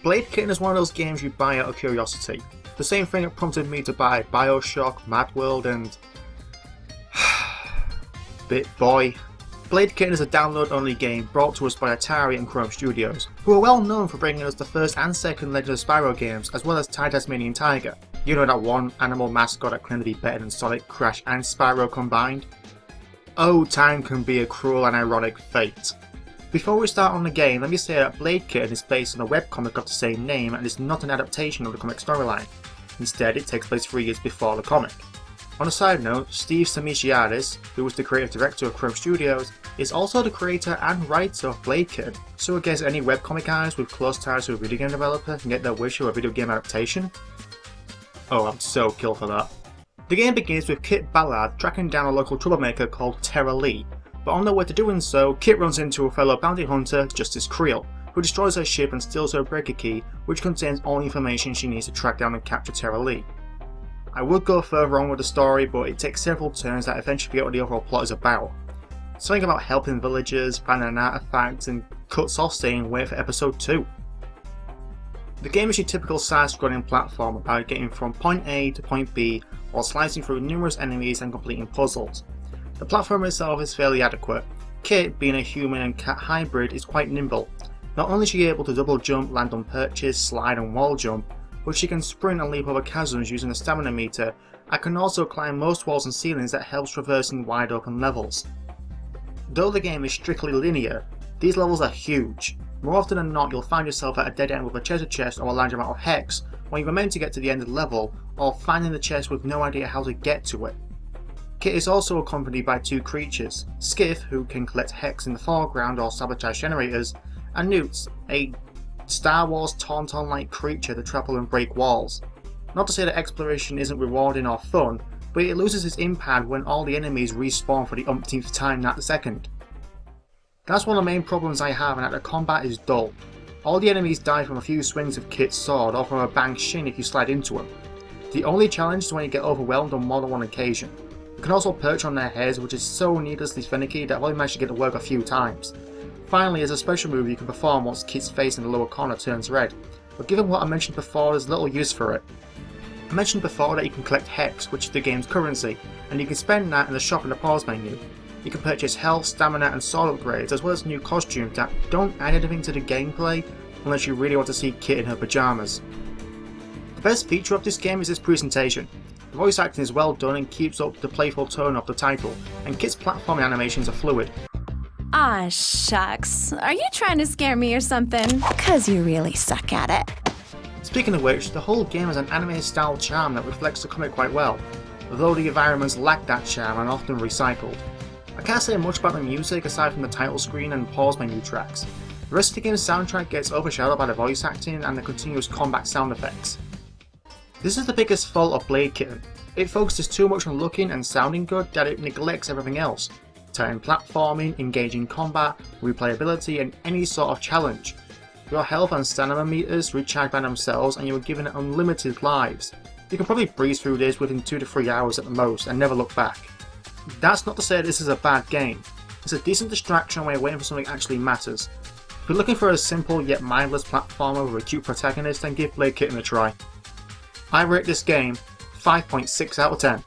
Blade Kitten is one of those games you buy out of curiosity. The same thing that prompted me to buy Bioshock, Mad World and... BitBoy. Blade Kitten is a download-only game brought to us by Atari and Chrome Studios, who are well known for bringing us the first and second Legend of Spyro games, as well as Tasmanian Tiger. You know, that one animal mascot that claimed to be better than Sonic, Crash and Spyro combined? Oh, time can be a cruel and ironic fate. Before we start on the game, let me say that Blade Kitten is based on a webcomic of the same name and is not an adaptation of the comic storyline. Instead, it takes place 3 years before the comic. On a side note, Steve Samichiadis, who was the creative director of Chrome Studios, is also the creator and writer of Blade Kitten, so I guess any webcomic eyes with close ties to a video game developer can get their wish for a video game adaptation? Oh, I'm so killed for that. The game begins with Kit Ballard tracking down a local troublemaker called Tara Lee, but on their way to doing so, Kit runs into a fellow bounty hunter, Justice Creel, who destroys her ship and steals her breaker key, which contains all the information she needs to track down and capture Tara Lee. I would go further on with the story, but it takes several turns that eventually get what the overall plot is about. Something about helping villagers, finding an artifact, and cuts off saying wait for episode 2. The game is your typical side-scrolling platform about getting from point A to point B while slicing through numerous enemies and completing puzzles. The platform itself is fairly adequate. Kit, being a human and cat hybrid, is quite nimble. Not only is she able to double jump, land on perches, slide and wall jump, but she can sprint and leap over chasms using a stamina meter and can also climb most walls and ceilings that helps traversing wide open levels. Though the game is strictly linear, these levels are huge. More often than not, you'll find yourself at a dead end with a treasure chest or a large amount of hex when you were meant to get to the end of the level, or finding the chest with no idea how to get to it. Kit is also accompanied by 2 creatures, Skiff, who can collect hex in the foreground or sabotage generators, and Newts, a Star Wars Tauntaun-like creature that travel and break walls. Not to say that exploration isn't rewarding or fun, but it loses its impact when all the enemies respawn for the umpteenth time that second. That's one of the main problems I have, and that the combat is dull. All the enemies die from a few swings of Kit's sword or from a bang shin if you slide into them. The only challenge is when you get overwhelmed on more than one occasion. You can also perch on their heads, which is so needlessly finicky that I've only managed to get to work a few times. Finally, as a special move you can perform once Kit's face in the lower corner turns red, but given what I mentioned before, there's little use for it. I mentioned before that you can collect hex, which is the game's currency, and you can spend that in the shop in the pause menu. You can purchase health, stamina and sword upgrades, as well as new costumes that don't add anything to the gameplay unless you really want to see Kit in her pyjamas. The best feature of this game is its presentation. The voice acting is well done and keeps up the playful tone of the title, and Kit's platforming animations are fluid. Ah, shucks. Are you trying to scare me or something? 'Cause you really suck at it. Speaking of which, the whole game has an anime-style charm that reflects the comic quite well, although the environments lack that charm and are often recycled. I can't say much about the music aside from the title screen and pause menu tracks. The rest of the game's soundtrack gets overshadowed by the voice acting and the continuous combat sound effects. This is the biggest fault of Blade Kitten. It focuses too much on looking and sounding good that it neglects everything else. Tight platforming, engaging combat, replayability and any sort of challenge. Your health and stamina meters recharge by themselves and you are given unlimited lives. You can probably breeze through this within 2 to 3 hours at the most and never look back. That's not to say this is a bad game. It's a decent distraction while you're waiting for something that actually matters. If you're looking for a simple yet mindless platformer with a cute protagonist, then give Blade Kitten a try. I rate this game 5.6 out of 10.